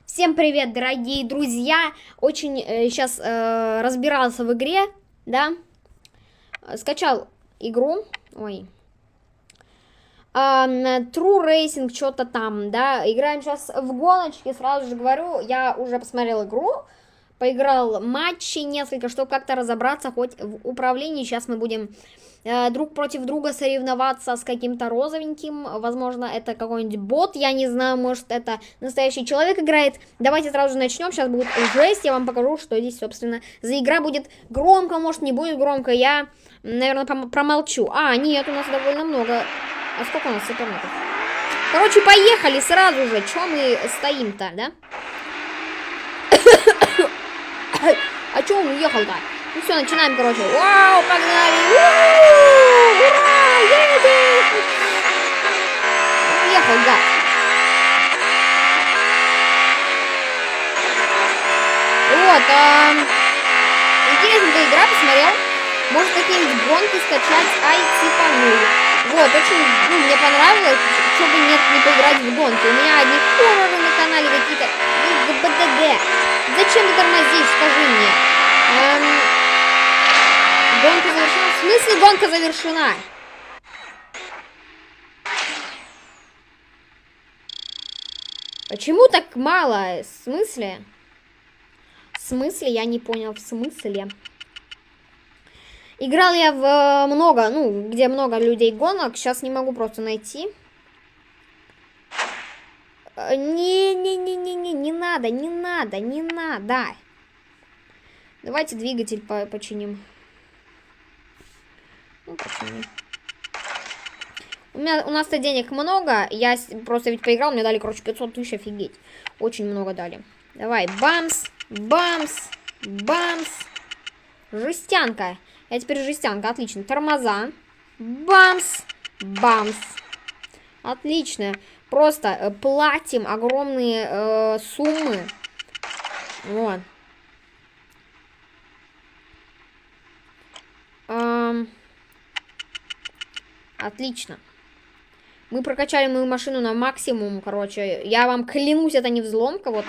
Всем привет, дорогие друзья! Очень сейчас разбирался в игре, да? Скачал игру, ой. True Racing, что-то там, да? Играем сейчас в гоночки, сразу же говорю, я уже посмотрел игру, поиграл матчи несколько, чтобы как-то разобраться хоть в управлении. Сейчас мы будем друг против друга соревноваться с каким-то розовеньким. Возможно, это какой-нибудь бот, я не знаю, может, это настоящий человек играет. Давайте сразу же начнем. Сейчас будет жесть, я вам покажу, что здесь, собственно, за игра будет громко, может, не будет громко. Я, наверное, промолчу. Нет, у нас довольно много. А сколько у нас соперников? Короче, поехали сразу же. Чё мы стоим-то, да? А чё он уехал-то? Ну все, начинаем, короче. Вау, погнали! Ура! Едем! Уехал, да. Вот, интересная игра, посмотрел. Может, какие-нибудь гонки скачать, типа, Вот, очень, мне понравилось, чтобы не поиграть в гонки. У меня одни хорроры на канале какие-то, ГБДГ. Зачем ты тормозишь, скажи мне? Гонка завершена? В смысле гонка завершена? Почему так мало? В смысле? В смысле? Я не понял. В смысле? Играл я в много, где много людей гонок. Сейчас не могу просто найти. Не надо. Давайте двигатель починим. Починим. У нас-то денег много. Я просто ведь поиграл, мне дали, короче, 500 тысяч, офигеть. Очень много дали. Давай, бамс. Жестянка. Я теперь жестянка, отлично. Тормоза. Бамс. Отлично. Просто платим огромные суммы. Вот. Отлично. Мы прокачали мою машину на максимум, короче. Я вам клянусь, это не взломка, вот,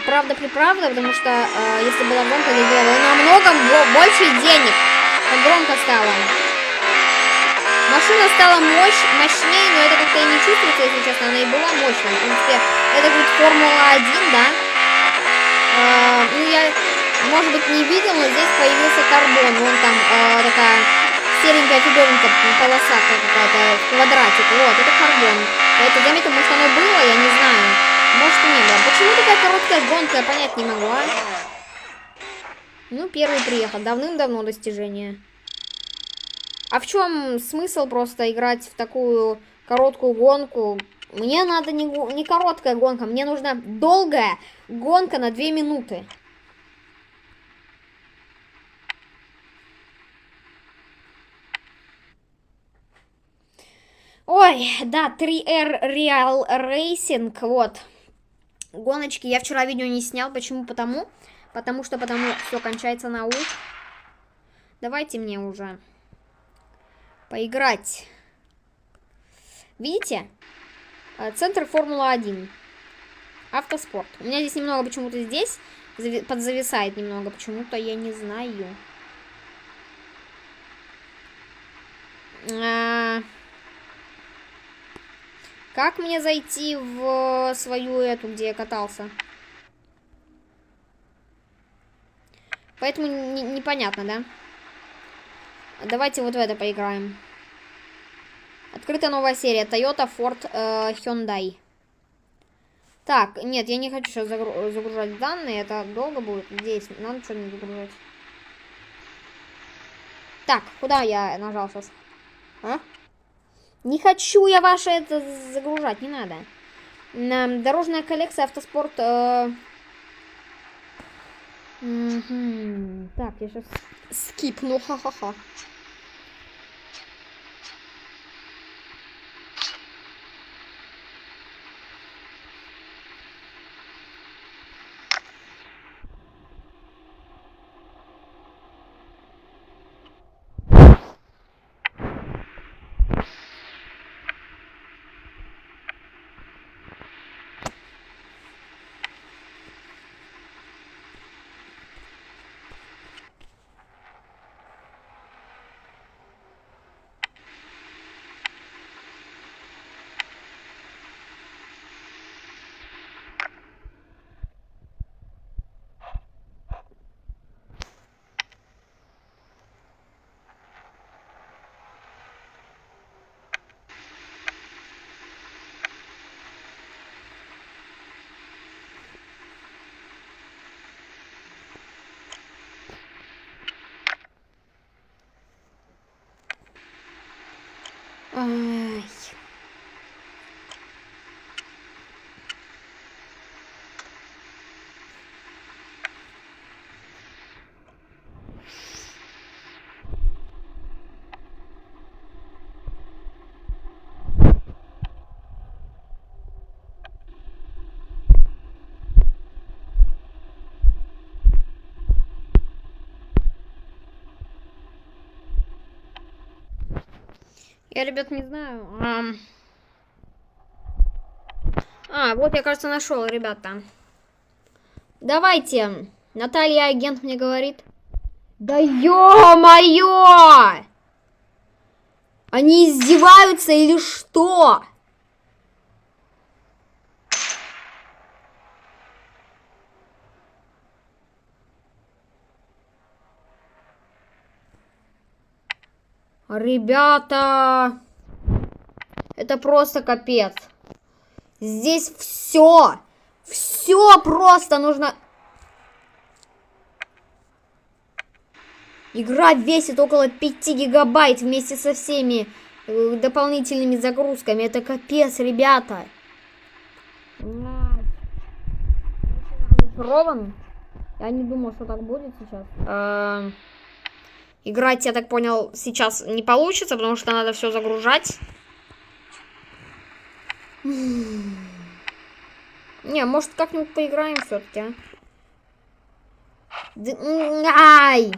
правда-приправда, потому что если была взломка, здесь было намного больше денег. Так громко стало. Машина стала мощнее, но это как-то и не чувствуется, если честно, она и была мощная. В принципе, это будет Формула-1, да? Я, может быть, не видел, но здесь появился карбон. Вон там такая серенькая фиговенькая полоса какая-то, квадратик. Вот, это карбон. Это заметил, может, оно было, я не знаю. Может, и не было. Почему такая короткая гонка, я понять не могу, Первый приехал. Давным-давно достижение. А в чем смысл просто играть в такую короткую гонку? Мне надо не короткая гонка, мне нужна долгая гонка на 2 минуты. Ой, да, 3R Real Racing, вот. Гоночки я вчера видео не снял, почему? Потому что все кончается на ух. Давайте мне уже поиграть. Видите? Центр Формула-1. Автоспорт. У меня здесь немного почему-то здесь подзависает немного. Почему-то я не знаю. Как мне зайти в свою эту, где я катался? Поэтому непонятно, да? Давайте вот в это поиграем. Открыта новая серия. Toyota, Ford, Hyundai. Так, нет, я не хочу сейчас загружать данные. Это долго будет. Здесь надо что-нибудь загружать. Так, куда я нажал сейчас? Не хочу я ваше это загружать, не надо. Дорожная коллекция, автоспорт. Так, я сейчас скипну, ха-ха-ха. Я, ребят, не знаю. Вот я, кажется, нашел, ребята. Давайте. Наталья, агент, мне говорит. Да ё-моё! Они издеваются или что? Ребята, это просто капец. Здесь все просто нужно. Игра весит около 5 гигабайт вместе со всеми дополнительными загрузками. Это капец, ребята. Рован. Я не думал, что так будет сейчас. Играть, я так понял, сейчас не получится, потому что надо все загружать. Не, может, как-нибудь поиграем все-таки, Ай!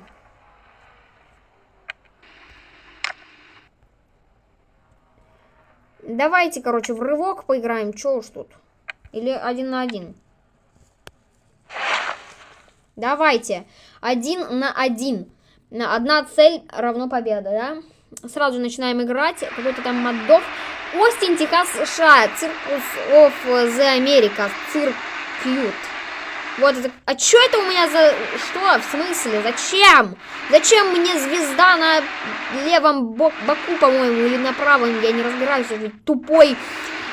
Давайте, короче, в рывок поиграем. Чё уж тут? Или 1 на 1? Давайте. 1 на 1. Одна цель равно победа, да? Сразу начинаем играть. Какой-то там моддов. Остин, Техас, США. Циркус of the America. Циркют. Вот это. А что это у меня за... Что? В смысле? Зачем? Зачем мне звезда на левом боку, по-моему, или на правом? Я не разбираюсь. Я тупой.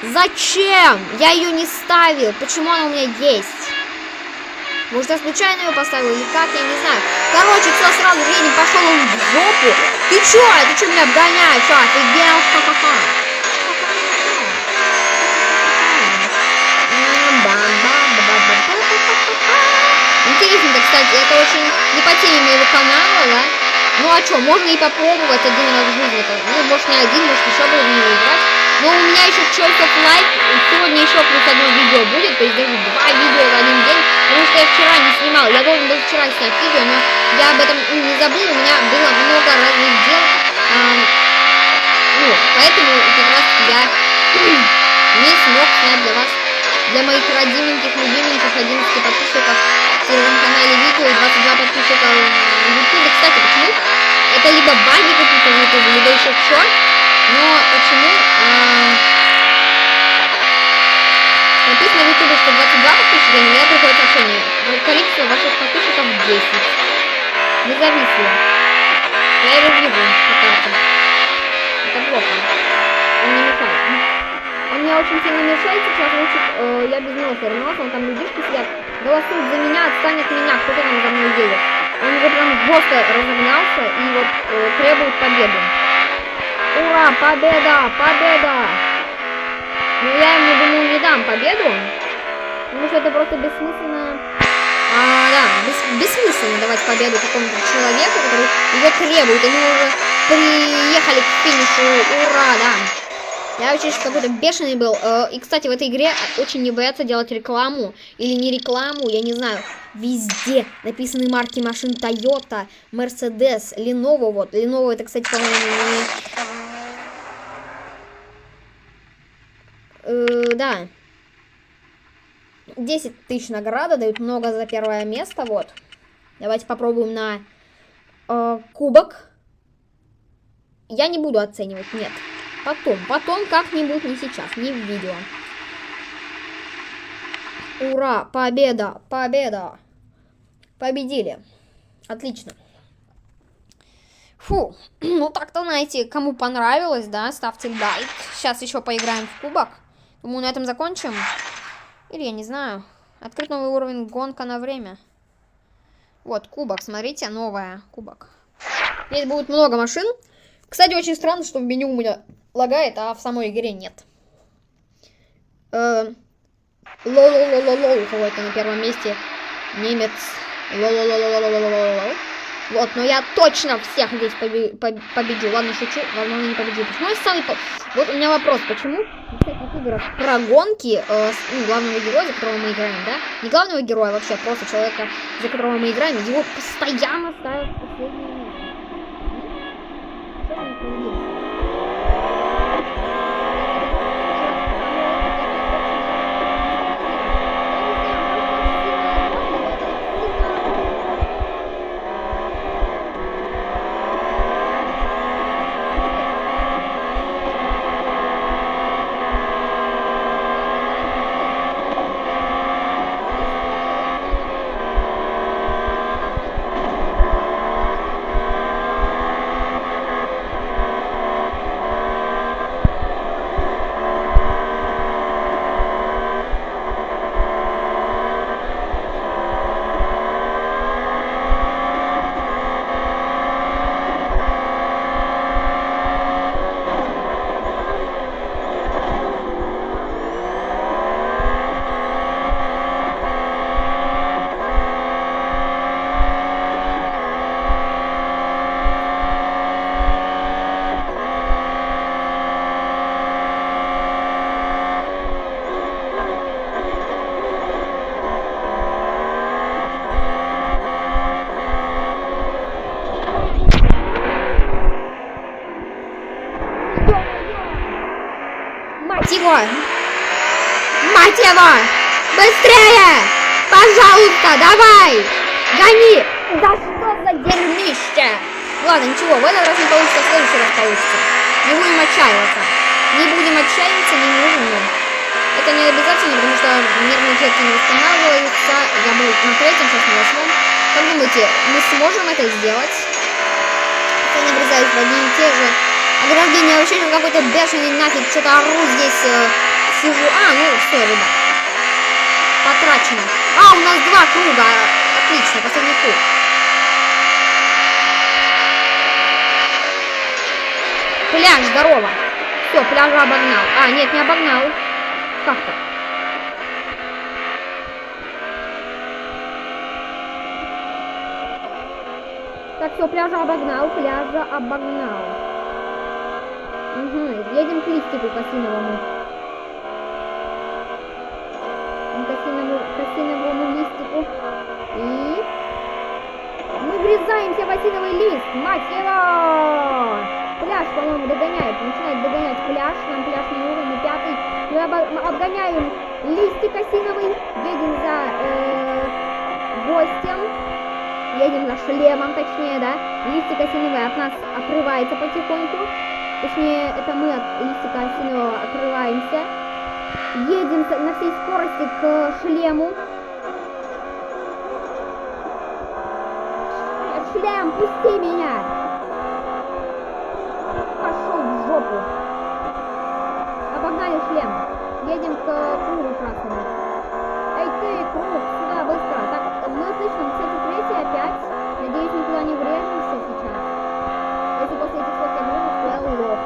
Зачем? Я ее не ставил. Почему она у меня есть? Может, я случайно ее поставил или как, я не знаю. Короче, все сразу едем, пошел он в жопу. Ты чё меня обгоняешь? Офигел? Ха-ха-ха. Интересно, кстати, это очень не по теме моего канала, да? Ну а что, можно и попробовать 1 раз в жизни. Ну, может, не 1, может, еще буду в него играть. Но у меня еще чертов лайк. Сегодня еще плюс 1 видео будет, то есть даже 2 видео в один день. Потому что я вчера не снимал. Я должен был вчера снять видео, но я об этом не забыл. У меня было много разных дел. Поэтому как раз я не смог снять для вас, для моих родименьких, любименьких 11 подписчиков в телеграм-канале Вику и 22 подписчика в Ютубе. Кстати, почему? Это либо баги какие-то в Ютубе, либо еще что. Но почему? Написано в Ютубе, что 22 подписчика, и мне приходит сообщение. Количество ваших подписчиков 10. Независло. Я его вижу по карте. Это плохо. Он мне мешает. Он мне очень сильно мешает сейчас. Лучше я без него сорвался, но там людишки сидят. Голосуют за меня, отстань от меня. Кто-то там за мной едет. Он уже прям жестко разогнался и вот требует победы. Ура, победа, победа! Но я ему, думаю, не дам победу, потому что это просто бессмысленно. Бессмысленно давать победу какому-то человеку, который ее требует. Они уже приехали к финишу. Ура, да. Я вообще какой-то бешеный был. И, кстати, в этой игре очень не боятся делать рекламу. Или не рекламу, я не знаю. Везде написаны марки машин Toyota, Mercedes, Lenovo. Вот, Lenovo это, кстати, по-моему, да. 10 тысяч награда, дают много за первое место, вот. Давайте попробуем на кубок. Я не буду оценивать, нет. Потом как-нибудь, не сейчас, не в видео. Ура, победа, победа. Победили. Отлично. Фу, ну так-то, знаете, кому понравилось, да, ставьте лайк. Сейчас еще поиграем в кубок. Думаю, на этом закончим. Или я не знаю. Открыть новый уровень, гонка на время. Вот, кубок, смотрите, новая, кубок. Здесь будет много машин. Кстати, очень странно, что в меню у меня лагает, а в самой игре нет. Лол, кого-то на первом месте. Немец. Лол. Вот, но я точно всех здесь победю. Ладно, шучу, возможно, не победю. Почему я самый... Вот у меня вопрос, почему в всяких играх про гонки главного героя, за которого мы играем, да? Не главного героя вообще, просто человека, за которого мы играем, его постоянно ставят в последнее место. Что его! Мать его! Быстрее! Пожалуйста, давай! Гони! Да что за дерьмище! Ладно, ничего, в этот раз не получится, в следующий раз получится. Не будем отчаиваться. Не будем отчаиваться, не нужно. Это не обязательно, потому что нервные клетки не восстанавливаются. Я был на третьем, сейчас на восьмом. Как думаете, мы сможем это сделать? Я не врезаюсь в одни и те же ограждения. Вообще какой-то бешеный нафиг. Что-то ору здесь. Сижу. Ну все, ребят. Потрачено. У нас 2 круга. Отлично, последний круг. Пляж, здорово. Все, пляжа обогнал. Нет, не обогнал. Как-то. Так, все, пляжа обогнал. Угу, едем к листику косиновому. Косиновому листику. И... мы врезаемся в осиновый лист. Мать его! Пляж, по-моему, догоняет. Начинает догонять пляж. Нам пляж не нужен, мы 5-й. Мы обгоняем листик осиновый. Едем за гостем. Едем за шлемом, точнее, да. Листик осиновый от нас отрывается потихоньку. Точнее, это мы от листика осинового отрываемся. Едем на всей скорости к шлему. Шлем, пусти меня! Пошел в жопу. Обогнали шлем. Едем к кругу красному. Эй ты, круг, сюда быстро. Так, мы слышим, кстати, 3-й опять. Надеюсь, никуда не врежемся сейчас. Если после этих слов я врежусь, то я лох.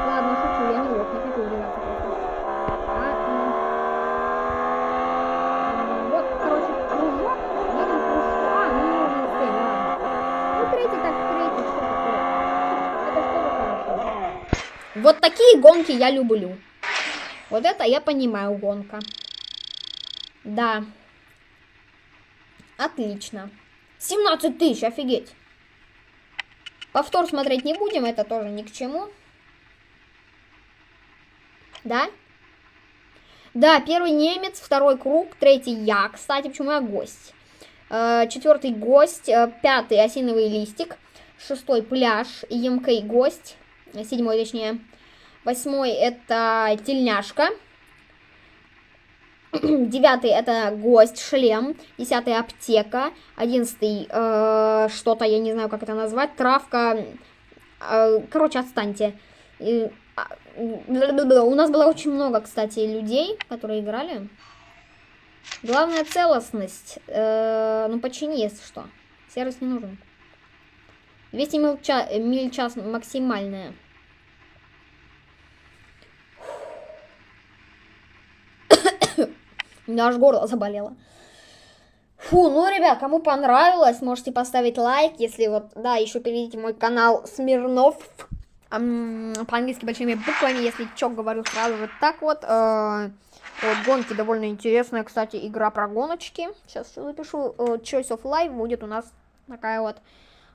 Ладно, шучу, я не лох, не хочу врезаться просто. Вот, короче, кружок. Едем к кружку. Ну нужно успеть, ладно. Ну, 3-й, так 3-й, что такое? Это что-то хорошо. Вот такие гонки я люблю. Вот это я понимаю, гонка. Да. Отлично. 17 тысяч, офигеть. Повтор смотреть не будем, это тоже ни к чему. Да? Да, 1-й немец, 2-й круг, 3-й я, кстати, почему я гость. 4-й гость, 5-й осиновый листик, 6-й пляж, EMK гость, 7-й точнее. 8-й это тельняшка. 9-й это гость, шлем. 10-й аптека. 11-й что-то, я не знаю, как это назвать. Травка. Короче, отстаньте. У нас было очень много, кстати, людей, которые играли. Главная целостность. Ну, почини, если что. Сервис не нужен. 200 миль в час максимальная. У меня аж горло заболело. Фу, ну, ребят, кому понравилось, можете поставить лайк. Если вот, да, еще перейдите мой канал Смирнов. По-английски большими буквами, если чё, говорю сразу же так вот. Вот, гонки довольно интересная, кстати, игра про гоночки. Сейчас запишу. Choice of Life будет у нас такая вот.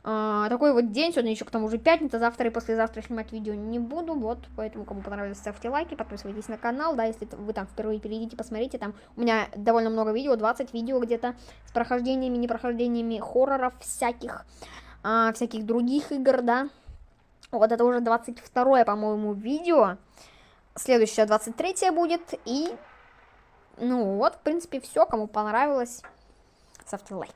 Такой вот день, сегодня еще к тому же пятница, завтра и послезавтра снимать видео не буду, вот, поэтому, кому понравилось, ставьте лайки, подписывайтесь на канал, да, если вы там впервые перейдите, посмотрите, там у меня довольно много видео, 20 видео где-то, с прохождениями, непрохождениями хорроров всяких, всяких других игр, да, вот это уже 22-е, по-моему, видео, следующее 23-е будет, и, ну, вот, в принципе, все, кому понравилось, ставьте лайк.